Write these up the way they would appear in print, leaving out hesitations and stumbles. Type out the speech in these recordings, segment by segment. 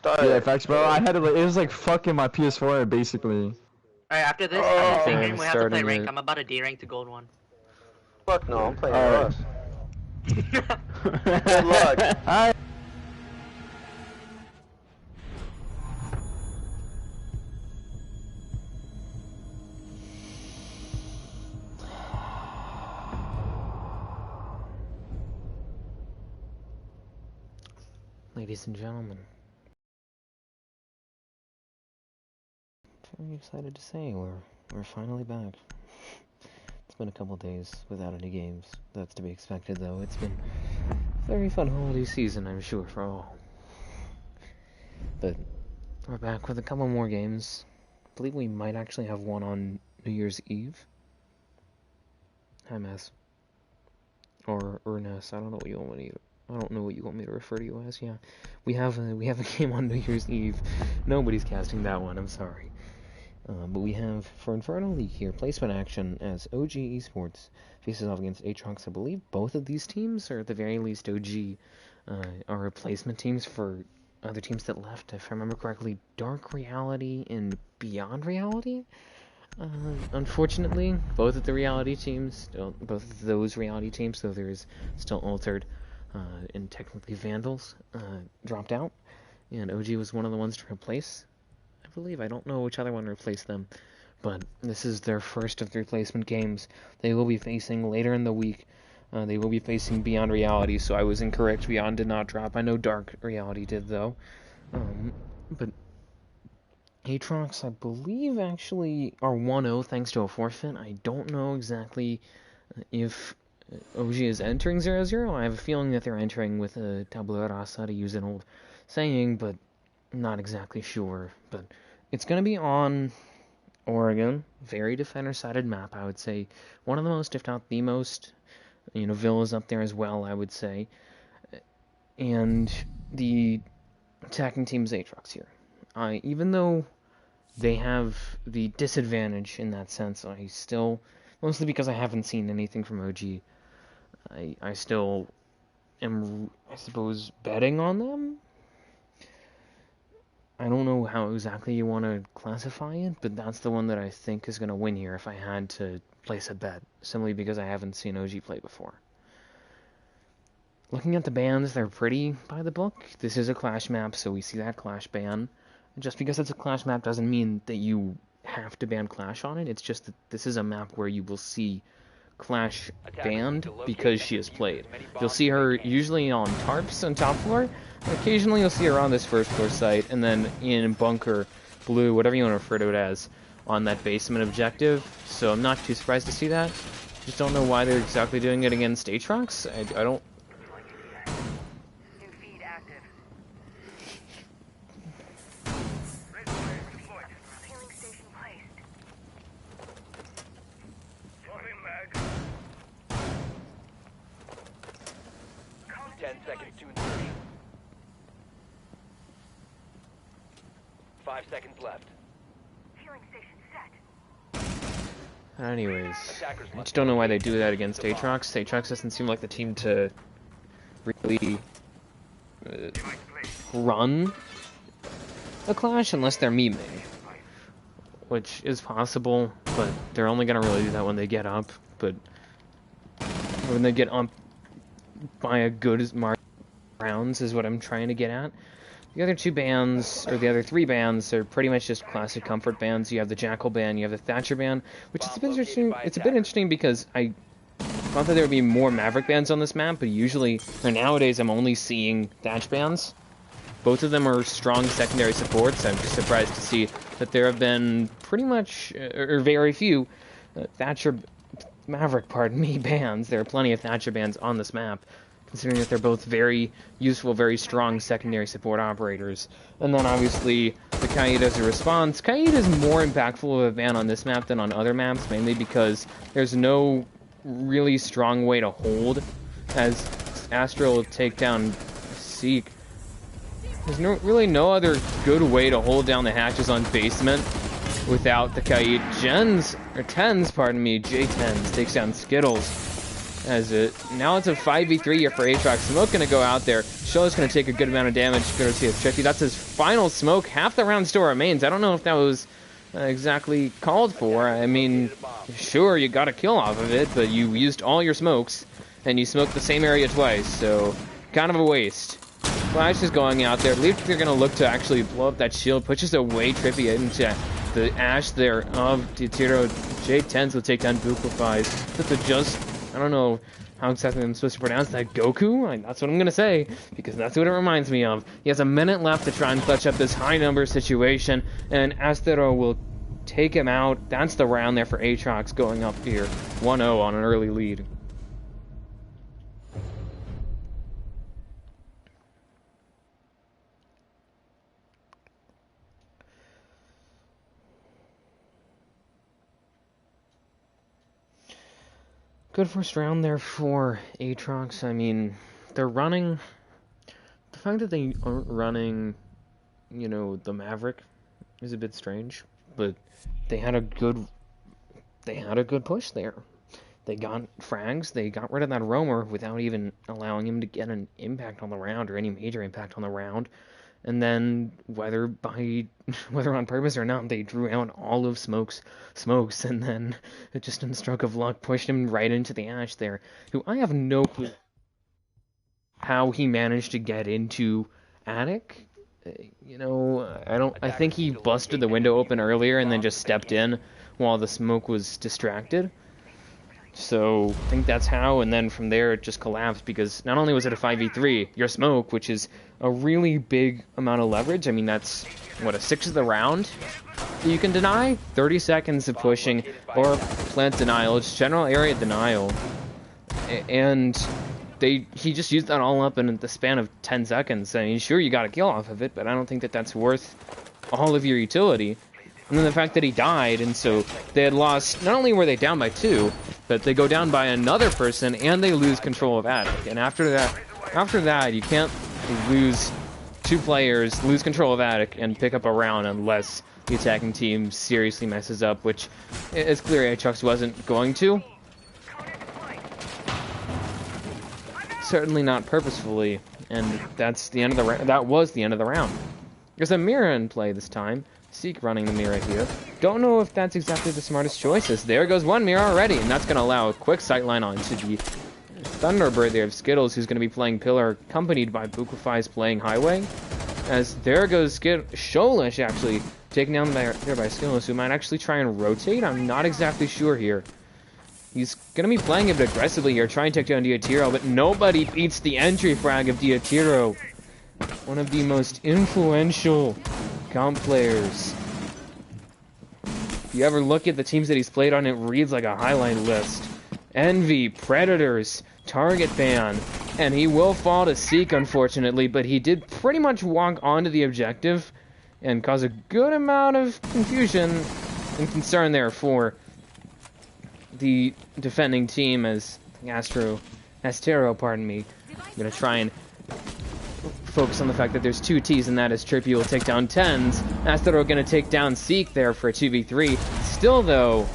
Start. Yeah, facts, bro. I had to. It was like fucking my PS4 basically. Alright, after this game, we have to play rank. I'm about to D rank to gold 1. Fuck no, I'm playing Rust. Good luck. Alright. Ladies and gentlemen, very excited to say we're finally back. It's been a couple days without any games. That's to be expected, though. It's been a very fun holiday season, I'm sure, for all. But we're back with a couple more games. I believe we might actually have one on New Year's Eve. Hi, Mess. Or Ness. I don't know what you want me to. I don't know what you want me to refer to you as. Yeah, we have a game on New Year's Eve. Nobody's casting that one. I'm sorry. But we have, for Inferno League here, placement action as OG Esports faces off against Atrox. I believe both of these teams, or at the very least OG, are replacement teams for other teams that left. If I remember correctly, Dark Reality and Beyond Reality. Unfortunately, both of those reality teams, though there's still Altered and technically Vandals, dropped out, and OG was one of the ones to replace. I believe. I don't know which other one replaced them, but this is their first of the replacement games. They will be facing later in the week. They will be facing Beyond Reality, so I was incorrect. Beyond did not drop. I know Dark Reality did, though. But Atrox, I believe, actually are 1-0 thanks to a forfeit. I don't know exactly if OG is entering 0-0. I have a feeling that they're entering with a tabula rasa, to use an old saying, but not exactly sure. But it's going to be on Oregon. Very defender-sided map, I would say. One of the most, if not the most. Villa's up there as well, I would say. And the attacking team's Atrox here. Even though they have the disadvantage in that sense, I still, mostly because I haven't seen anything from OG, I still am, I suppose, betting on them. I don't know how exactly you want to classify it, but that's the one that I think is going to win here if I had to place a bet, simply because I haven't seen OG play before. Looking at the bans, they're pretty by the book. This is a Clash map, so we see that Clash ban. Just because it's a Clash map doesn't mean that you have to ban Clash on it. It's just that this is a map where you will see Clash banned because she has played. You'll see her usually on tarps on top floor. Occasionally you'll see her on this first floor site, and then in bunker, blue, whatever you want to refer to it as, on that basement objective. So I'm not too surprised to see that. Just don't know why they're exactly doing it against Atrox. I don't. Anyways, I just don't know why they do that against Atrox. Atrox doesn't seem like the team to really run a Clash unless they're memeing, which is possible, but they're only going to really do that when they get up. But when they get up by a good margin of rounds is what I'm trying to get at. The other two bans, or the other three bans, are pretty much just classic comfort bans. You have the Jackal ban, you have the Thatcher ban, which is a bit interesting. It's a bit interesting because I thought that there would be more Maverick bans on this map, but usually, or nowadays, I'm only seeing Thatch bans. Both of them are strong secondary supports. I'm just surprised to see that there have been pretty much, or very few, Maverick, bans. There are plenty of Thatcher bans on this map, considering that they're both very useful, very strong secondary support operators. And then obviously the Kaid as a response. Kaid is more impactful of a ban on this map than on other maps, mainly because there's no really strong way to hold as Astral will take down Seek. There's really no other good way to hold down the hatches on basement without the Kaid. J10s takes down Skittles. Now it's a 5v3 here for Atrox. Smoke gonna go out there. Show's going to take a good amount of damage. Going to see Trippy. That's his final smoke. Half the round still remains. I don't know if that was exactly called for. I mean, sure, you got a kill off of it, but you used all your smokes, and you smoked the same area twice, so kind of a waste. Flash is going out there. I believe they're going to look to actually blow up that shield. Pushes away Trippy into the Ash there of Diatiro. J10s will take down Bukifies. That's a just, I don't know how exactly I'm supposed to pronounce that. Goku? That's what I'm going to say, because that's what it reminds me of. He has a minute left to try and clutch up this high number situation, and Astero will take him out. That's the round there for Atrox, going up here 1-0 on an early lead. Good first round there for Atrox. I mean, they're running... The fact that they aren't running, you know, the Maverick is a bit strange, but they had a good push there. They got frags, they got rid of that roamer without even allowing him to get an impact on the round or any major impact on the round. And then, whether on purpose or not, they drew out all of Smokes, and then, just in a stroke of luck, pushed him right into the Ash there, who I have no clue how he managed to get into Attic. You know, I think he busted the window open earlier and then just stepped in while the smoke was distracted. So, I think that's how, and then from there it just collapsed, because not only was it a 5v3, your smoke, which is a really big amount of leverage, I mean, that's, what, a sixth of the round that you can deny? 30 seconds of pushing, or plant denial, it's general area denial, and he just used that all up in the span of 10 seconds. I mean, sure, you got a kill off of it, but I don't think that that's worth all of your utility. And then the fact that he died, and so they had lost, not only were they down by 2, but they go down by another person, and they lose control of Attic. And after that, you can't lose 2 players, lose control of Attic, and pick up a round unless the attacking team seriously messes up, which it's clear Atrox wasn't going to. Certainly not purposefully, and that's the end of the that was the end of the round. There's a mirror in play this time. Seek running the mirror here. Don't know if that's exactly the smartest choices. There goes one mirror already, and that's going to allow a quick sightline onto the Thunderbird there of Skittles, who's going to be playing Pillar, accompanied by Bukifies playing Highway. As there goes Sholish, actually, taken down there by Skittles, who might actually try and rotate. I'm not exactly sure here. He's going to be playing a bit aggressively here, trying to take down Diatiro, but nobody beats the entry frag of Diatiro. One of the most influential comp players. If you ever look at the teams that he's played on, it reads like a highlight list. Envy, Predators, Target Ban, and he will fall to Seek, unfortunately, but he did pretty much walk onto the objective and cause a good amount of confusion and concern there for the defending team, as Astero, pardon me, I'm going to try and focus on the fact that there's 2 T's, and that is Trippy will take down 10s. Astero going to take down Seek there for a 2v3. Still, though,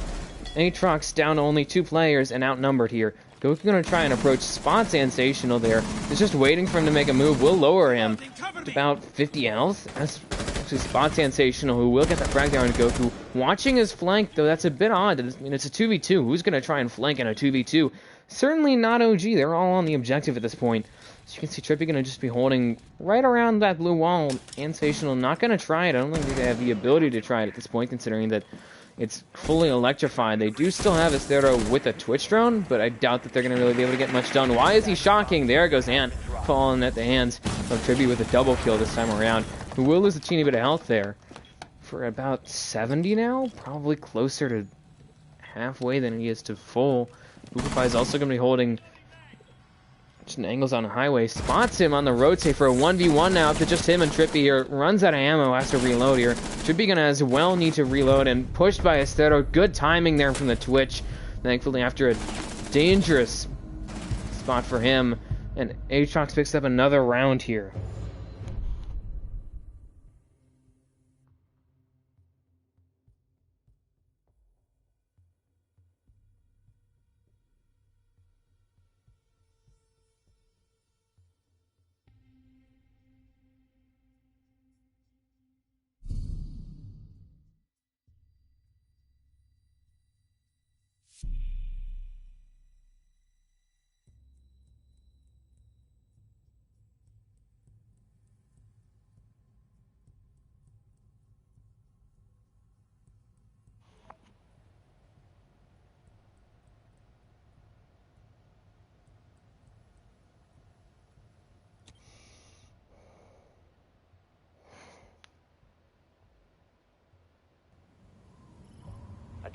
Atrox down to only 2 players and outnumbered here. Goku going to try and approach Spot Sensational there. He's just waiting for him to make a move. We'll lower him to about 50 health. That's actually Spot Sensational, who will get the frag down on Goku. Watching his flank, though, that's a bit odd. I mean, it's a 2v2. Who's going to try and flank in a 2v2? Certainly not OG. They're all on the objective at this point. So you can see Trippy going to just be holding right around that blue wall. Sensational not going to try it. I don't think they have the ability to try it at this point, considering that it's fully electrified. They do still have Astero with a Twitch drone, but I doubt that they're going to really be able to get much done. Why is he shocking? There goes Ant, falling at the hands of Trippy with a double kill this time around, who will lose a teeny bit of health there. For about 70 now? Probably closer to halfway than he is to full. Bukifies is also going to be holding just an angles on a highway. Spots him on the rotate for a 1v1 now. Up to just him and Trippy here. Runs out of ammo, has to reload here. Trippy gonna as well need to reload, and pushed by Astero. Good timing there from the Twitch. Thankfully, after a dangerous spot for him, and Atrox picks up another round here.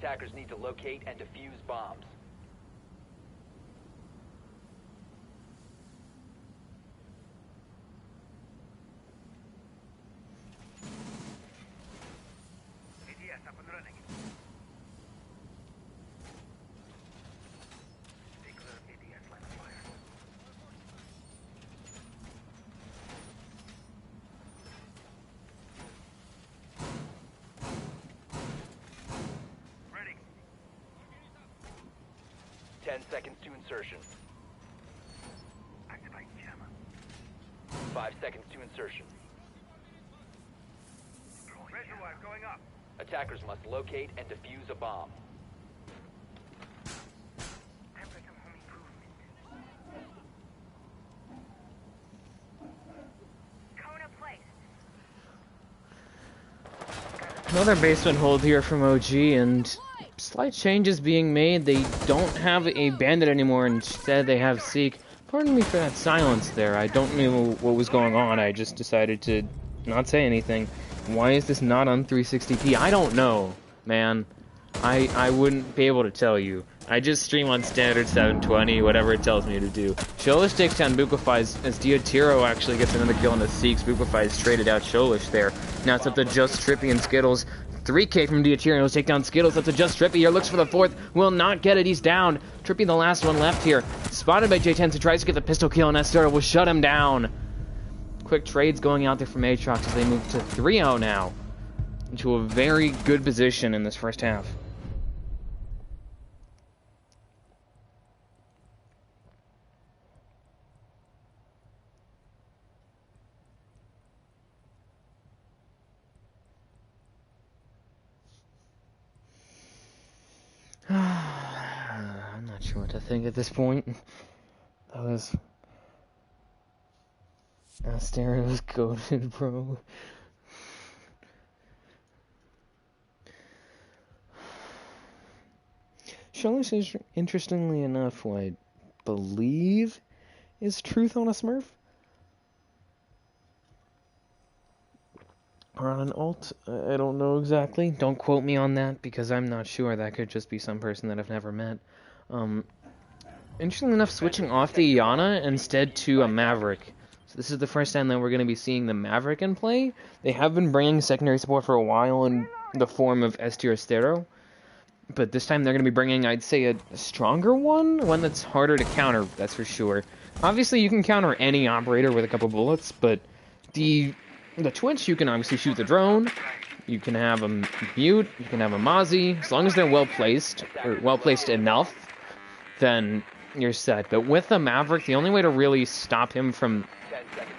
Attackers need to locate and defuse bombs. ADS up and running. Stay clear of ADS line of fire. Ready. 10 seconds to insertion. Activate jammer. 5 seconds to insertion. Reservoir going up. Attackers must locate and defuse a bomb. Time for some home improvement. Cone up place. Another basement hold here from OG, and slight changes being made. They don't have a bandit anymore, instead they have Seek. Pardon me for that silence there. I don't know what was going on. I just decided to not say anything. Why is this not on 360p? I don't know, man. I wouldn't be able to tell you. I just stream on standard 720, whatever it tells me to do. Sholish takes down Bukify as Diatiro actually gets another kill on the Seeks. Bukify has traded out Sholish there. Now it's up to just Trippy and Skittles. 3K from Diatiro to take down Skittles. Up to just Trippy here. Looks for the fourth. Will not get it. He's down. Trippy the last one left here. Spotted by J10s who tries to get the pistol kill, and Estero will shut him down. Quick trades going out there from Atrox as they move to 3-0 now. Into a very good position in this first half. I'm not sure what to think at this point. That was... Astero's goated, bro. Sholish is, interestingly enough, who I believe is Truth on a Smurf. Or on an alt. I don't know exactly. Don't quote me on that because I'm not sure. That could just be some person that I've never met. Interestingly enough, switching off the Iana instead to a Maverick. So this is the first time that we're going to be seeing the Maverick in play. They have been bringing secondary support for a while in the form of Estier Estero. But this time they're going to be bringing, I'd say, a stronger one that's harder to counter, that's for sure. Obviously, you can counter any operator with a couple bullets, but the Twitch, you can obviously shoot the drone, you can have a mute, you can have a Mozzie. As long as they're well-placed, or well-placed enough, then you're set. But with the Maverick, the only way to really stop him from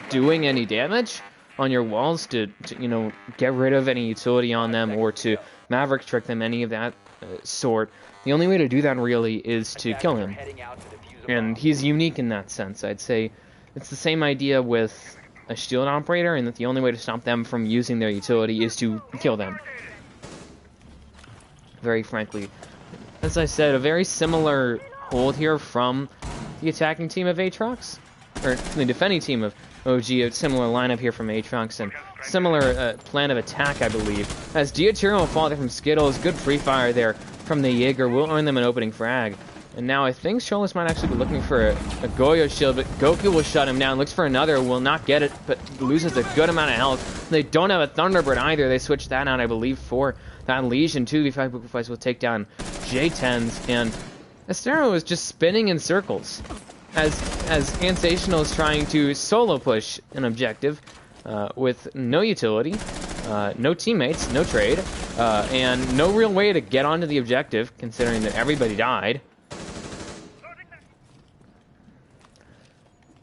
doing any damage on your walls to you know, get rid of any utility on them or to Maverick trick them, any of that sort, the only way to do that really is to kill him. And he's unique in that sense. I'd say it's the same idea with a shield operator, and that the only way to stop them from using their utility is to kill them. Very frankly. As I said, a very similar hold here from the attacking team of Atrox, or the defending team of OG, a similar lineup here from Atrox, and similar plan of attack, I believe. As Diatiro will fall there from Skittles, good free fire there from the Jaeger, will earn them an opening frag. And now I think Sholish might actually be looking for a Goyo shield, but Goku will shut him down, looks for another, will not get it, but loses a good amount of health. They don't have a Thunderbird either, they switched that out, I believe, for that Legion. 2v5 Bukifys will take down J10s, and Estero is just spinning in circles as Ansational is trying to solo push an objective with no utility, no teammates, no trade, and no real way to get onto the objective, considering that everybody died.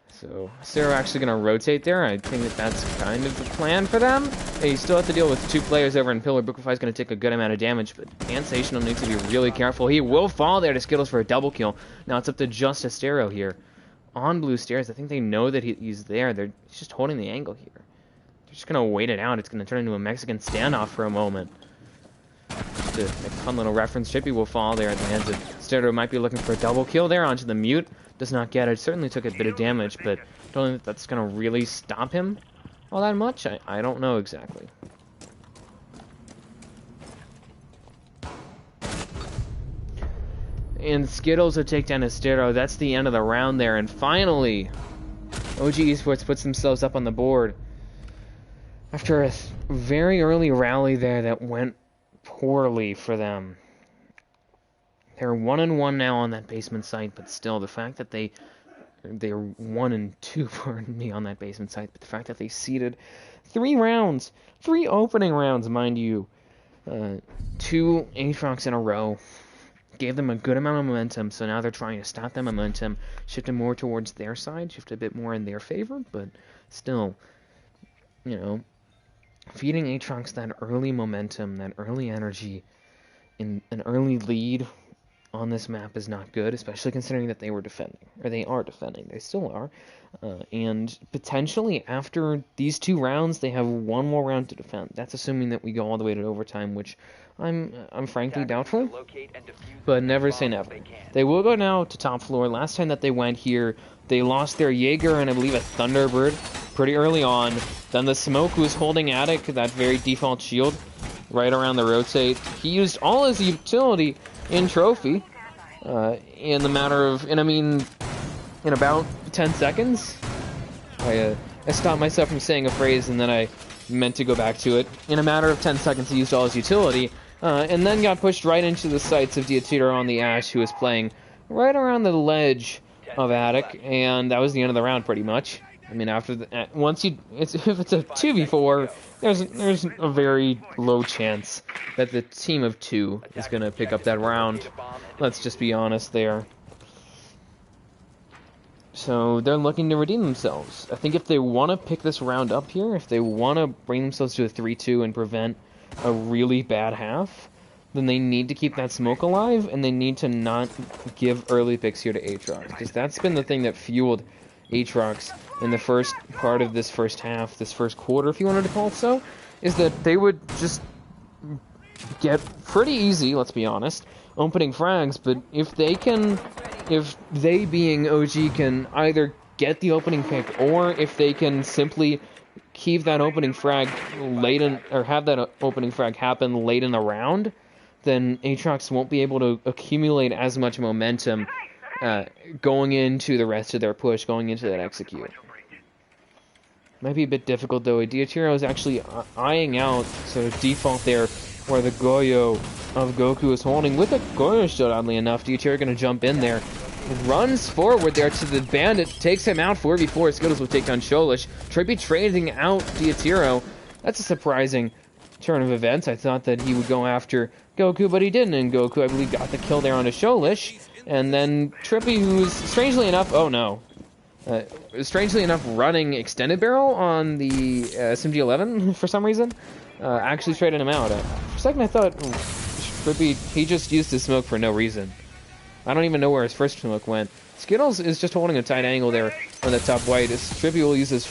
So, Sarah actually going to rotate there. I think that that's kind of the plan for them. They still have to deal with two players over in Pillar. Bukify is going to take a good amount of damage, but Ansational needs to be really careful. He will fall there to Skittles for a double kill. Now it's up to just Estero here. On blue stairs, I think they know that he's there. He's just holding the angle here. They're just going to wait it out. It's going to turn into a Mexican standoff for a moment. Just a fun little reference. Chippy will fall there at the hands of Estero. Might be looking for a double kill there onto the mute. Does not get it. Certainly took a bit of damage, but don't think that's going to really stop him all that much. I don't know exactly. And Skittles will take down Estero. That's the end of the round there. And finally, OG Esports puts themselves up on the board. After a very early rally there that went poorly for them. They're 1-1 now on that basement site, but still, the fact that they're 1-2, pardon me, on that basement site, but the fact that they seeded 3 rounds, 3 opening rounds, mind you, 2 Atrox in a row, gave them a good amount of momentum, so now they're trying to stop that momentum, shift it more towards their side, shift a bit more in their favor, but still, feeding Atrox that early momentum, that early energy, in an early lead on this map is not good, especially considering that they are defending. They still are. And potentially after these 2 rounds, they have 1 more round to defend. That's assuming that we go all the way to overtime, which I'm frankly doubtful, but never say never. They will go now to top floor. Last time that they went here, they lost their Jaeger and I believe a Thunderbird pretty early on. Then the Smoke, who was holding Attic, that very default shield, right around the rotate. He used all his utility in Trophy, in about 10 seconds. I stopped myself from saying a phrase and then I meant to go back to it. In a matter of 10 seconds, he used all his utility, and then got pushed right into the sights of Diatiro on the Ash, who was playing right around the ledge of Attic, and that was the end of the round, pretty much. I mean, after if it's a 2v4, there's a very low chance that the team of 2 is going to pick up that round. Let's just be honest there. So they're looking to redeem themselves. I think if they want to pick this round up here, if they want to bring themselves to a 3-2 and prevent a really bad half, then they need to keep that Smoke alive, and they need to not give early picks here to Atrox, because that's been the thing that fueled Atrox in the first part of this first half, this first quarter, if you wanted to call it so, is that they would just get pretty easy, let's be honest, opening frags, but if they being OG can either get the opening pick, or if they can simply keep that opening frag late in, or have that opening frag happen late in the round, then Atrox won't be able to accumulate as much momentum going into the rest of their push, going into that execute. Might be a bit difficult though. Diatiro is actually eyeing out sort of default there, where the Goyo of Goku is holding with a Goyo shield, oddly enough. Diatiro going to jump in there. Runs forward there to the Bandit, takes him out 4v4. Skittles will take down Sholish. Trippy trading out Diatiro. That's a surprising turn of events. I thought that he would go after Goku, but he didn't, and Goku, I believe, got the kill there on a Sholish. And then Trippy, who's strangely enough, strangely enough, running Extended Barrel on the SMG-11 for some reason, actually traded him out. For a second I thought Trippy, he just used his smoke for no reason. I don't even know where his first smoke went. Skittles is just holding a tight angle there on the top white. Trippy will use his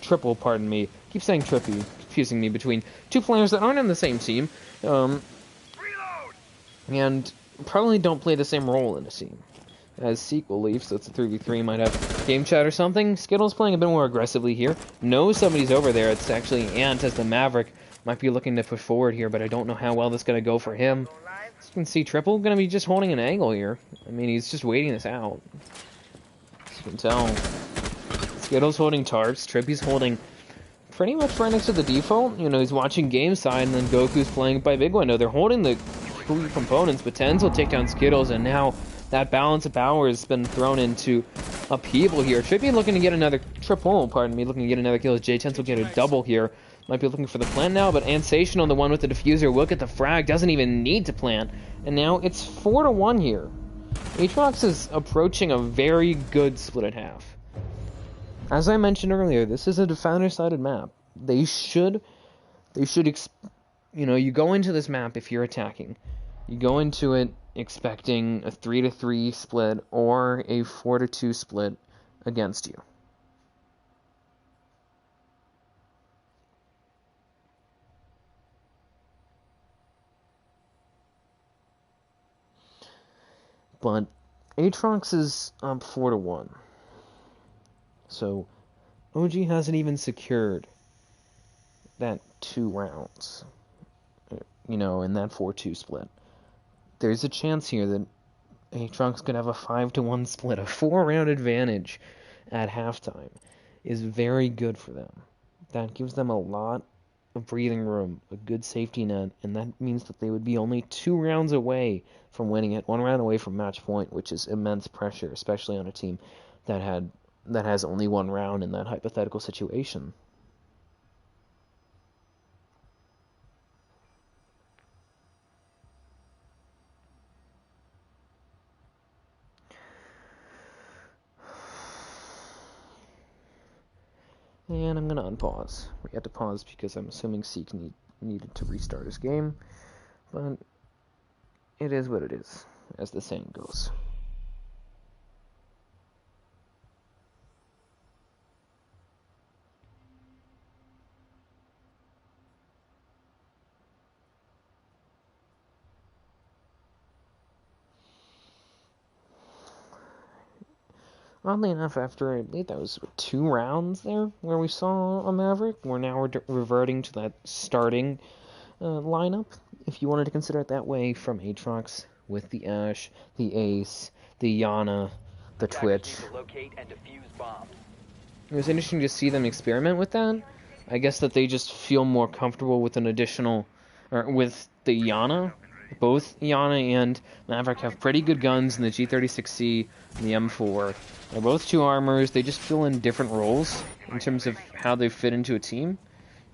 triple, pardon me. I keep saying Trippy, confusing me between 2 players that aren't in the same team. And probably don't play the same role in a team as Sequel Leaf, so it's a 3v3, might have game chat or something. Skittles playing a bit more aggressively here. Knows somebody's over there. It's actually Ant as the Maverick. Might be looking to push forward here, but I don't know how well this is going to go for him. As you can see, Triple going to be just holding an angle here. I mean, he's just waiting this out. As you can tell. Skittles holding tarps. Trippy's holding pretty much right next to the default. He's watching game side, and then Goku's playing by big window. They're holding the key components, but Tens will take down Skittles, and now that balance of power has been thrown into upheaval here. Trippy looking to get another triple, looking to get another kill. J-Tens will get a double here. Might be looking for the plant now, but Ansational, the one with the diffuser, will get the frag, doesn't even need to plant. And now it's 4-1 here. Atrox is approaching a very good split at half. As I mentioned earlier, this is a defender-sided map. You go into this map if you're attacking. You go into it expecting a 3-3 split or a 4-2 split against you. But Atrox is up 4-1. So OG hasn't even secured that 2 rounds, in that 4-2 split. There's a chance here that Atrox could have a 5-1 split, a 4-round advantage at halftime is very good for them. That gives them a lot of breathing room, a good safety net, and that means that they would be only 2 rounds away from winning it, 1 round away from match point, which is immense pressure, especially on a team that has only 1 round in that hypothetical situation. And I'm gonna unpause. We had to pause because I'm assuming Seek needed to restart his game, but it is what it is, as the saying goes. Oddly enough, after I believe that was 2 rounds there where we saw a Maverick, we're now reverting to that starting lineup, if you wanted to consider it that way, from Atrox with the Ashe, the Ace, the Yana, the Twitch. Locate and defuse bombs. It was interesting to see them experiment with that. I guess that they just feel more comfortable with an additional, or with the Yana. Both Yana and Maverick have pretty good guns in the G36C and the M4. They're both 2 armors. They just fill in different roles in terms of how they fit into a team.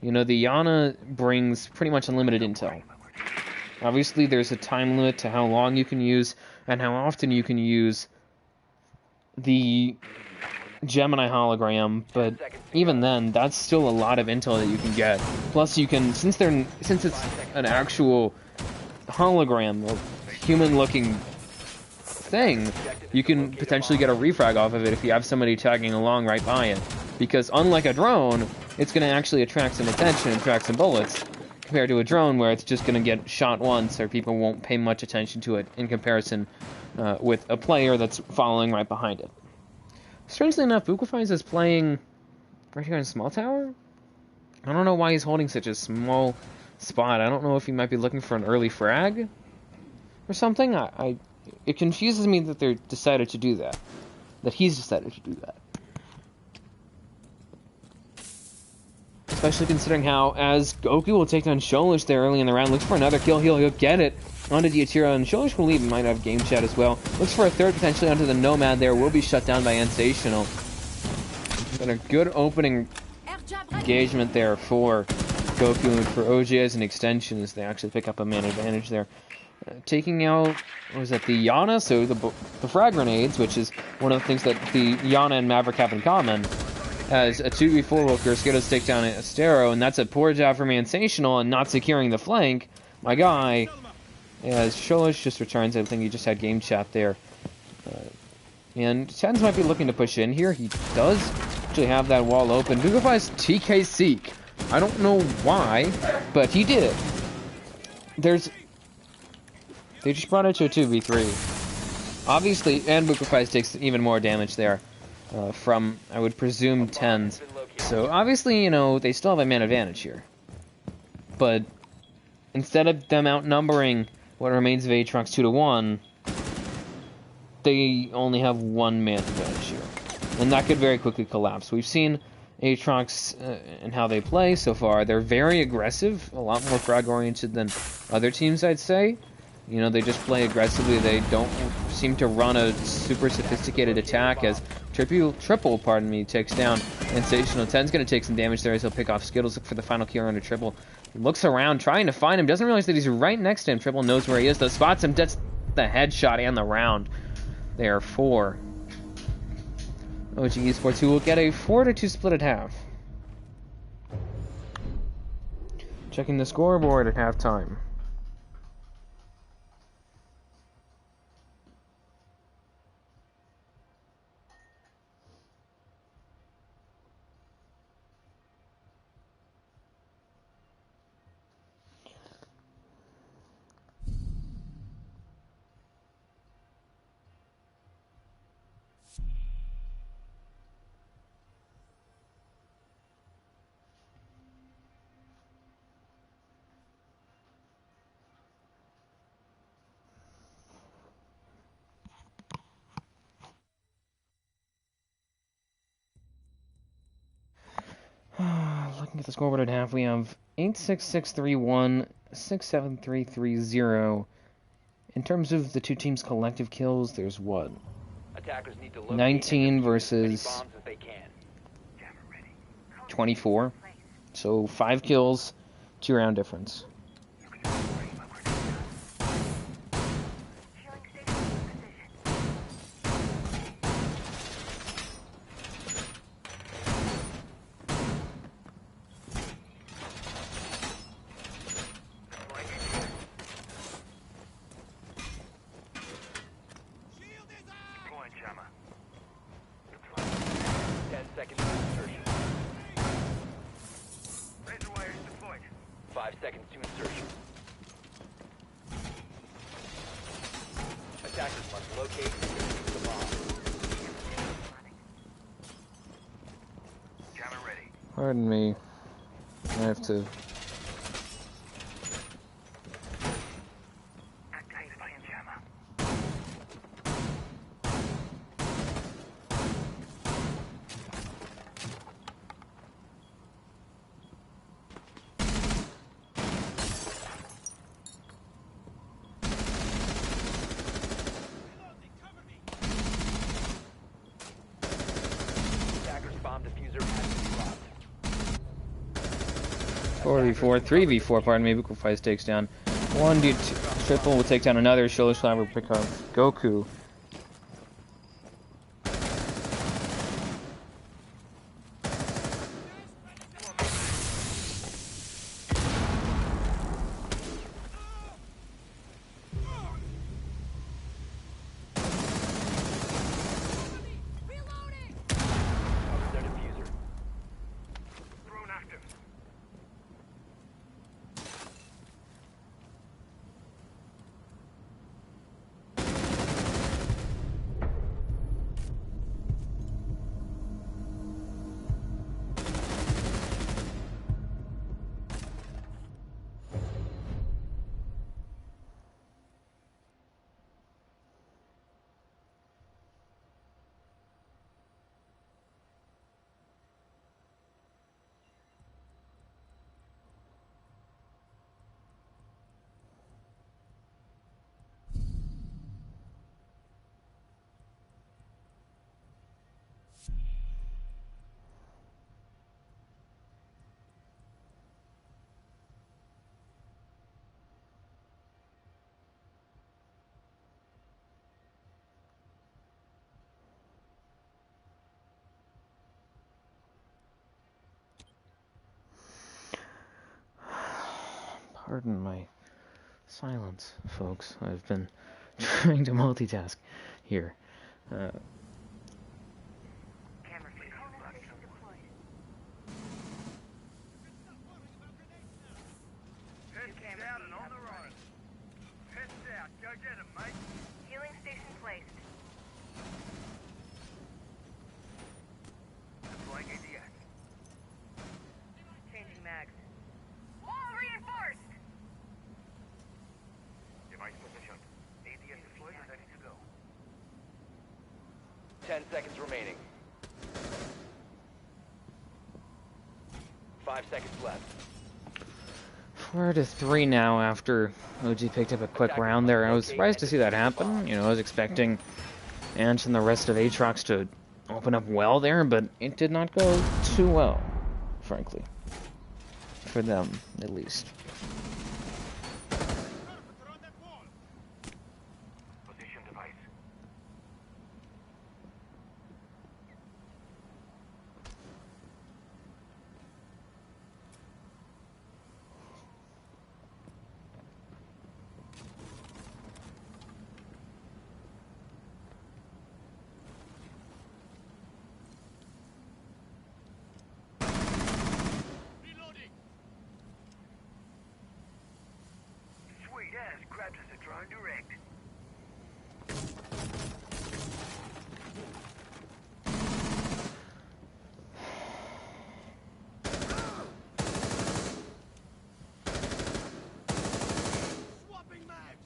You know, the Yana brings pretty much unlimited intel. Obviously, there's a time limit to how long you can use and how often you can use the Gemini hologram, but even then, that's still a lot of intel that you can get. Plus, you can, since it's an actual hologram, a human-looking thing, you can potentially get a refrag off of it if you have somebody tagging along right by it. Because unlike a drone, it's going to actually attract some attention and attract some bullets, compared to a drone where it's just going to get shot once, or people won't pay much attention to it in comparison with a player that's following right behind it. Strangely enough, Bukofies is playing right here in Small Tower. I don't know why he's holding such a small spot. I don't know if he might be looking for an early frag or something. It confuses me that they decided to do that. That he's decided to do that. Especially considering how, as Goku will take down Sholish there early in the round, looks for another kill, he'll get it onto Diatira, and Sholish will leave, might have game chat as well. Looks for a third potentially onto the Nomad there, will be shut down by Sensational. Been a good opening engagement there for Goku and for OG as an extension, as they actually pick up a man advantage there. Taking out, what was that, the Yana, so the frag grenades, which is one of the things that the Yana and Maverick have in common. As a 2v4 worker, Skittles take down Astero, and that's a poor job from Sensational and not securing the flank. My guy, as Sholish just returns, I think he just had game chat there. And Tens might be looking to push in here. He does actually have that wall open. Bukofies TK Seek. I don't know why, but he did. They just brought it to a 2v3. Obviously, and Bukofies takes even more damage there. From, I would presume, Tens. So, obviously, you know, they still have a man advantage here. But, instead of them outnumbering what remains of Atrox 2-1, they only have 1 man advantage here. And that could very quickly collapse. We've seen Atrox and how they play so far. They're very aggressive, a lot more frag-oriented than other teams, I'd say. You know, they just play aggressively. They don't seem to run a super sophisticated attack as Triple, takes down Sensational. Ten's going to take some damage there as he'll pick off Skittles. Look for the final kill under Triple. Looks around, trying to find him. Doesn't realize that he's right next to him. Triple knows where he is, though. Spots him, gets the headshot and the round there for OG Esports, who will get a 4-2 split at half. Checking the scoreboard at halftime. looking at the scoreboard at half, we have 86631, 67330. In terms of the two teams' collective kills, there's what? Attackers need to locate 19 and defuse as many versus bombs as they can. 24. So 5 kills, 2 round difference. Deploying jammer. 10 seconds to insertion. Razor wire is deployed. 5 seconds to insertion. Attackers must locate and defuse the bomb. Jammer ready. Pardon me. I have to... Activating jammer. Attackers bomb diffuser has been dropped. 4v4, 3v4, pardon me, Bukufice takes down one dude, triple will take down another, shoulder slam will pick up Goku. Cover their diffuser. Drone active. Pardon my silence, folks. I've been trying to multitask here. Camera feed. Head down and on the road. Head out. Go get him, mate. Healing station placed. Deploying ADS. Changing mags. Wall reinforced! Device positioned. ADS deployed and ready to go. 10 seconds remaining. 5 seconds left. 4-3 now after OG picked up a quick round there. I was surprised to see that happen. You know, I was expecting Ant and the rest of Atrox to open up well there, but it did not go too well, frankly. For them, at least. Position device. Sweet ass grabs us a drone direct. Swapping mags.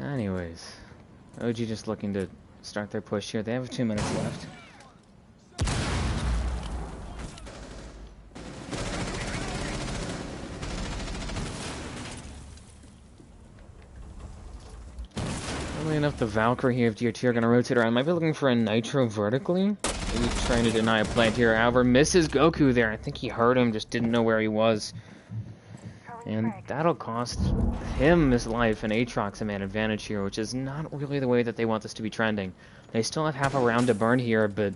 Anyways, OG just looking to start their push here. They have 2 minutes left. Funnily enough, the Valkyrie here of DRT are going to rotate around. Might be looking for a Nitro vertically. Maybe trying to deny a plant here. However, misses Goku there. I think he heard him, just didn't know where he was. And that'll cost him his life, and Atrox a man advantage here, which is not really the way that they want this to be trending. They still have half a round to burn here, but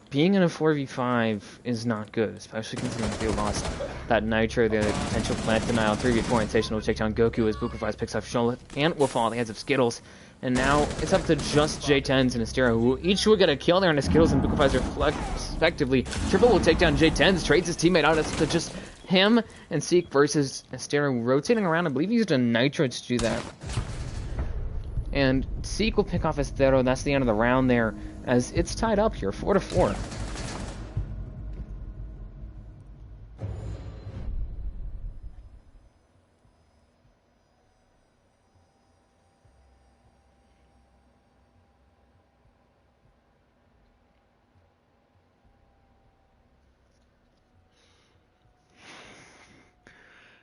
being in a 4v5 is not good, especially considering they lost that Nitro, the potential plant denial, 3v4 sensational take down Goku as Bukufies picks up Charlotte, and will fall at the hands of Skittles. And now it's up to just J10s and Astera, who each will get a kill there, and Skittles and Bukufies reflect respectively. Triple will take down J10s, trades his teammate out. It's to just him and Seek versus Astera rotating around. I believe he used a Nitro to do that. And Seek will pick off Astero, and that's the end of the round there, as it's tied up here, 4-4.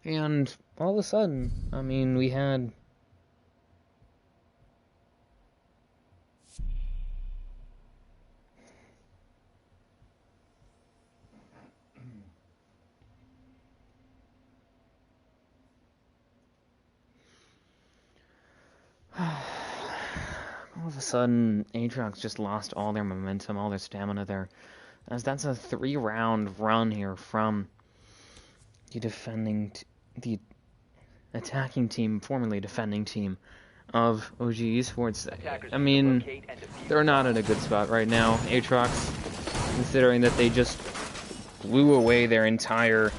And all of a sudden, I mean, we had Atrox just lost all their momentum, all their stamina there, as that's a 3-round run here from the attacking team, formerly defending team of OG Esports. I mean, they're not in a good spot right now. Atrox, considering that they just blew away their entire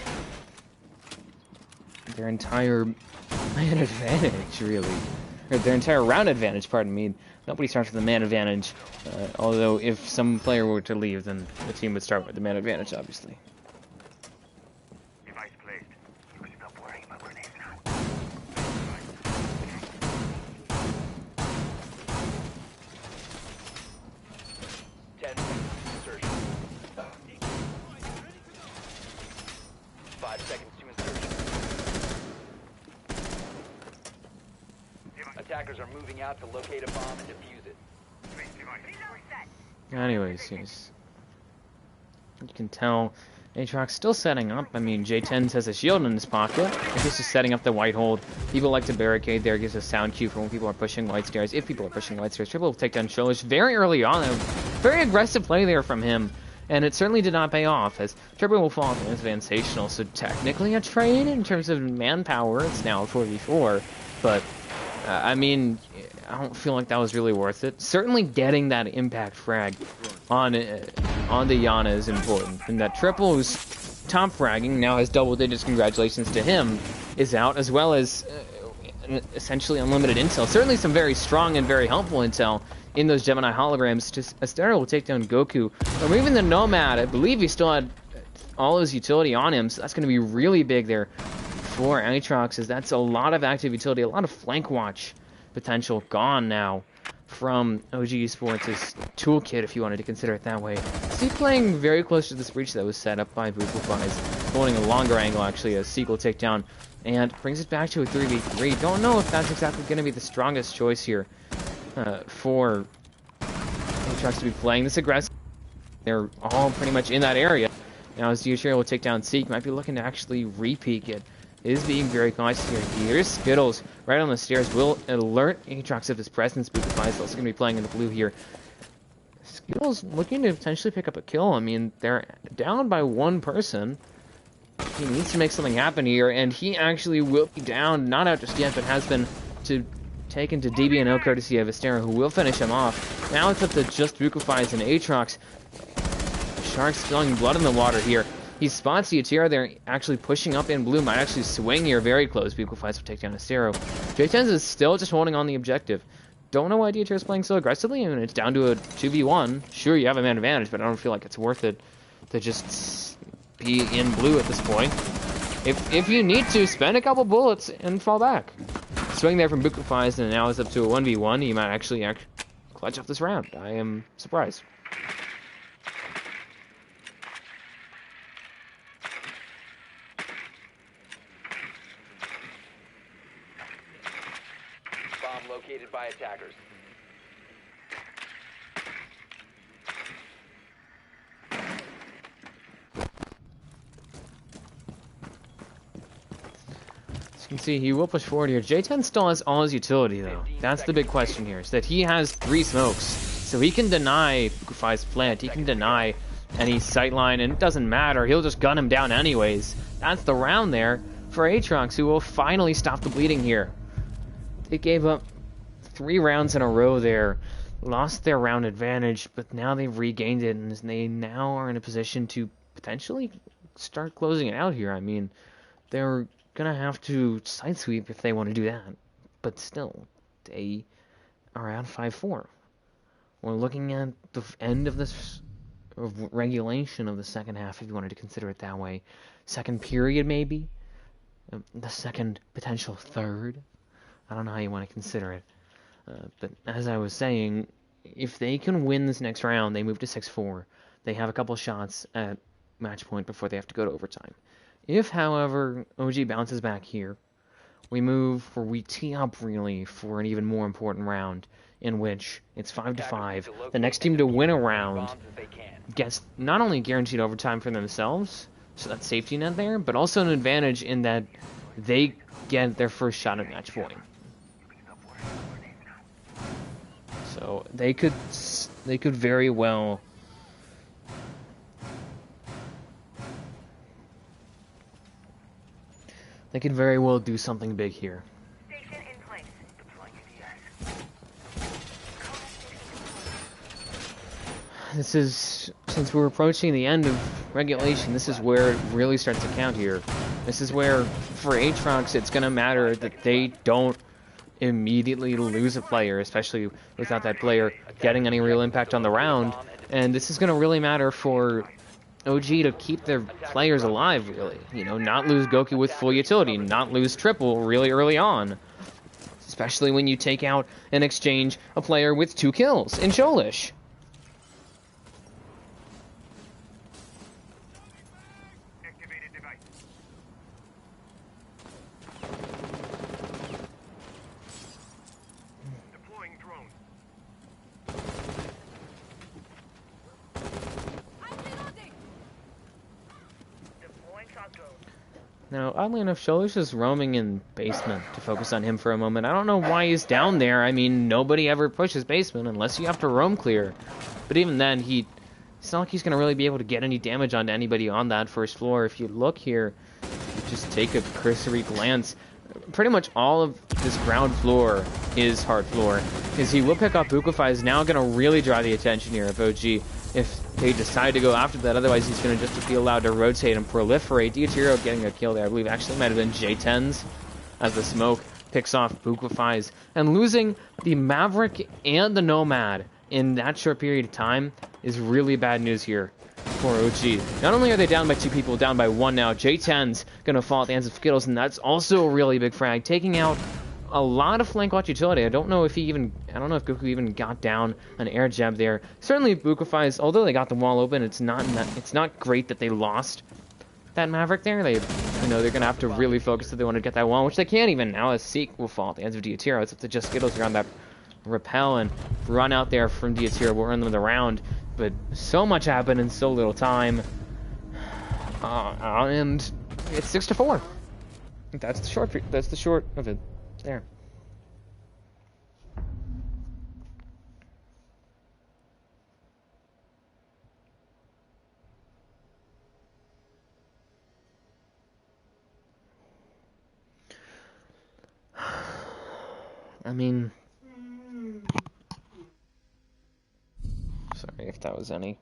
man advantage, really. Or their entire round advantage, pardon me. Nobody starts with the man advantage, although if some player were to leave, then the team would start with the man advantage, obviously. 5 seconds to insertion. Attackers are moving out to locate a bomb and defuse it. Anyways, yes. You can tell Atrox still setting up. I mean, J10 has a shield in his pocket. This is setting up the white hold. People like to barricade there. Gives a sound cue for when people are pushing white stairs. If people are pushing white stairs, Triple will take down Sholish very early on. A very aggressive play there from him. And it certainly did not pay off, as Triple will fall off against Sensational. So technically a trade in terms of manpower. It's now a 4v4. But, I mean, I don't feel like that was really worth it. Certainly getting that impact frag on the Yana is important. And that Triple, who's top fragging, now has double digits, congratulations to him, is out, as well as essentially unlimited intel. Certainly some very strong and very helpful intel in those Gemini holograms. Just Astera will take down Goku. Or even the Nomad, I believe he still had all his utility on him, so that's going to be really big there for Atrox, as that's a lot of active utility, a lot of flank watch potential gone now from OG Esports' toolkit, if you wanted to consider it that way. Seek playing very close to this breach that was set up by Bukufies, holding a longer angle actually, as Seek will take down and brings it back to a 3v3. Don't know if that's exactly going to be the strongest choice here for Atrox to be playing this aggressive. They're all pretty much in that area. Now as Diachiro will take down Seek, might be looking to actually re-peek it. Is being very cautious here. Here's Skittles right on the stairs. Will alert Atrox of his presence. Bukufies also going to be playing in the blue here. Skittles looking to potentially pick up a kill. I mean, they're down by one person. He needs to make something happen here, and he actually will be down, not out just yet, but has been taken to DB&O courtesy of Astera, who will finish him off. Now it's up to just Bukufies and Atrox. Shark spilling blood in the water here. He spots the Atira there, actually pushing up in blue, might actually swing here very close. Bukufies will take down Astero. J10 is still just holding on the objective. Don't know why Atira is playing so aggressively. I mean, it's down to a 2v1. Sure, you have a man advantage, but I don't feel like it's worth it to just be in blue at this point. If you need to, spend a couple bullets and fall back. Swing there from Bukufies, and now it's up to a 1v1. He might actually clutch up this round. I am surprised. Bomb located by attackers. As you can see, he will push forward here. J10 still has all his utility, though. That's the big question here, is that he has 3 smokes. So he can deny Bukufai's plant, he can deny any sightline, and it doesn't matter. He'll just gun him down anyways. That's the round there for Atrox, who will finally stop the bleeding here. They gave up 3 rounds in a row there, lost their round advantage, but now they've regained it, and they now are in a position to potentially start closing it out here. I mean, they're gonna have to side sweep if they want to do that, but still, they are at 5-4. We're looking at the end of this regulation of the second half, if you wanted to consider it that way. Second period, maybe? The second potential third? I don't know how you want to consider it. But as I was saying, if they can win this next round, they move to 6-4. They have a couple shots at match point before they have to go to overtime. If, however, OG bounces back here, we tee up really for an even more important round in which it's 5-5. The next team to win a round gets not only guaranteed overtime for themselves, so that safety net there, but also an advantage in that they get their first shot at match point. So they could very well do something big here. Station in place. This is, since we're approaching the end of regulation, this is where it really starts to count here. This is where, for Atrox, it's going to matter that they don't immediately lose a player, especially without that player getting any real impact on the round. And this is going to really matter for OG to keep their players alive, really. You know, not lose Goku with full utility, not lose Triple really early on. Especially when you take out and exchange a player with 2 kills in Cholish. Activated device. Deploying drone. Deploying shot drone. Now, oddly enough, Cholish is roaming in basement to focus on him for a moment. I don't know why he's down there. I mean, nobody ever pushes basement unless you have to roam clear. But even then, it's not like he's going to really be able to get any damage onto anybody on that first floor. If you look here, just take a cursory glance. Pretty much all of this ground floor is hard floor. Because he will pick up Bukufai, is now going to really draw the attention here of OG if they decide to go after that. Otherwise, he's going to just be allowed to rotate and proliferate. Diatiro getting a kill there, I believe actually might have been J10's, as the smoke picks off Bukufai's. And losing the Maverick and the Nomad in that short period of time is really bad news here for OG. Not only are they down by 2 people, down by 1 now, J10's going to fall at the hands of Skittles, and that's also a really big frag, taking out a lot of flank watch utility. I don't know if Goku even got down an air jab there. Certainly Bukufai's, although they got the wall open, it's not great that they lost that Maverick there. They're gonna have to really focus if they want to get that wall, which they can't even now, as Seek will fall at the hands of Diatiro. It's up to just Skittles around that repel and run out there from Diatiro. We'll earn them the round, but so much happened in so little time. And it's 6-4. That's the short of it. There. I mean, sorry if that was anything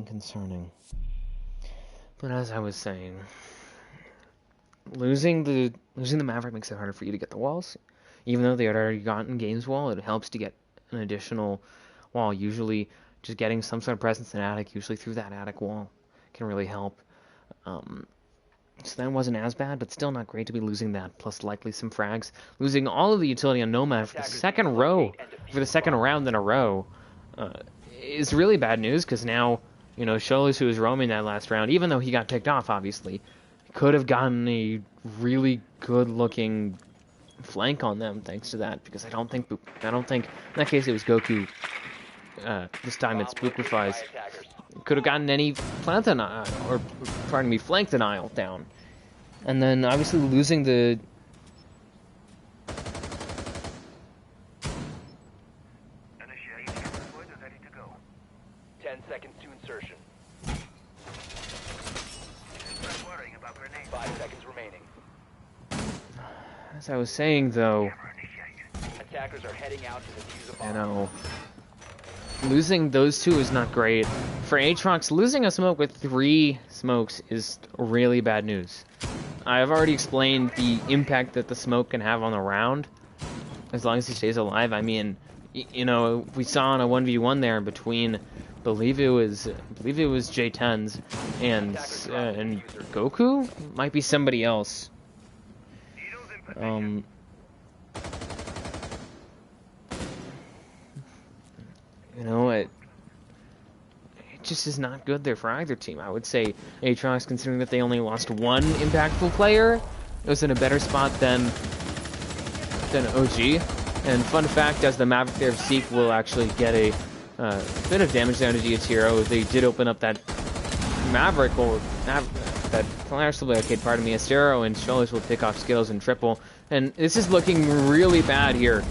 concerning. But as I was saying, losing the Maverick makes it harder for you to get the walls. Even though they had already gotten Games Wall, it helps to get an additional wall. Usually, just getting some sort of presence in attic, usually through that attic wall, can really help. So that wasn't as bad, but still not great to be losing that, plus likely some frags. Losing all of the utility on Nomad for the second round in a row, is really bad news, because now, Sholos, who was roaming that last round, even though he got picked off, obviously, could have gotten a really good-looking flank on them thanks to that, because I don't think in that case it was Goku. This time it's Bukufai's. Could have gotten any flank denial down. And then obviously losing the... Initiate deployed and ready to go. 10 seconds to insertion. Start worrying about grenades. 5 seconds remaining. As I was saying, though, Attackers are heading out to defuse a bomb. losing those two is not great. For Atrox, losing a smoke with 3 smokes is really bad news. I've already explained the impact that the smoke can have on the round, as long as he stays alive. I mean, we saw on a 1v1 there between, believe it was J10s and Goku? Might be somebody else. It just is not good there for either team. I would say Atrox, considering that they only lost 1 impactful player, was in a better spot than OG. And fun fact, as the Maverick there of Seek will actually get a bit of damage down to Diatiro, they did open up that Maverick, that Polaris Arcade, pardon me, Astero and Sholos will pick off skills and triple. And this is looking really bad here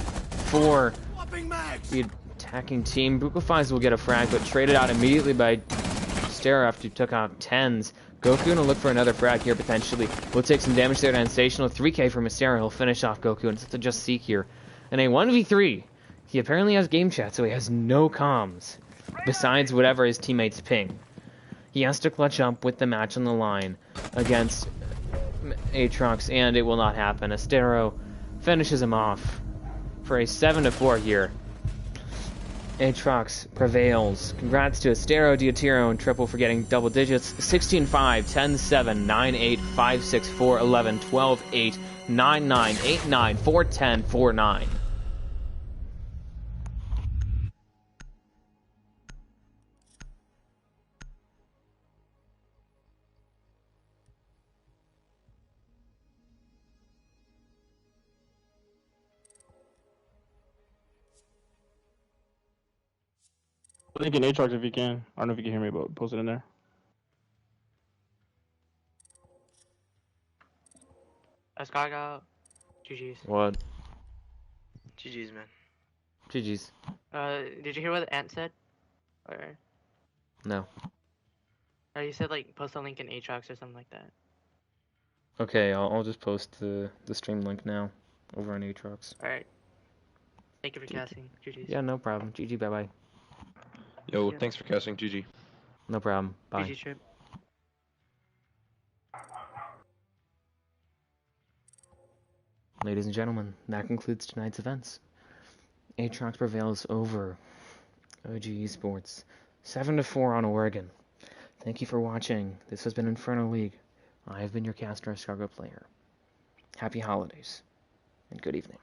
for the attacking team. Bukufais will get a frag, but traded out immediately by Astero after he took out 10s. Goku gonna look for another frag here, potentially. Will take some damage there to Sensational. 3k from Astero. He'll finish off Goku, and it's just Seek here. And a 1v3. He apparently has game chat, so he has no comms, besides whatever his teammates ping. He has to clutch up with the match on the line against Atrox, and it will not happen. Astero finishes him off for a 7-4 here. Atrox prevails. Congrats to Astero, Diatiro, and Triple for getting double digits. 16-5, 10-7, 9-8, 5-6, 4-11, 12-8, 9-9, 8-9, 4-10, 4-9. Link in Atrox if you can. I don't know if you can hear me, but post it in there. Escarga. GG's. What? GG's, man. GG's. Did you hear what Ant said? Or No. he said like post a link in Atrox or something like that. Okay, I'll just post the stream link now over on Atrox. Alright. Thank you for casting. GG's. Yeah, no problem. GG, bye-bye. Yo, thanks for casting, GG. No problem. Bye. GG trip. Ladies and gentlemen, that concludes tonight's events. Atrox prevails over OG Esports 7-4 on Oregon. Thank you for watching. This has been Inferno League. I have been your caster, Escargo Player. Happy holidays, and good evening.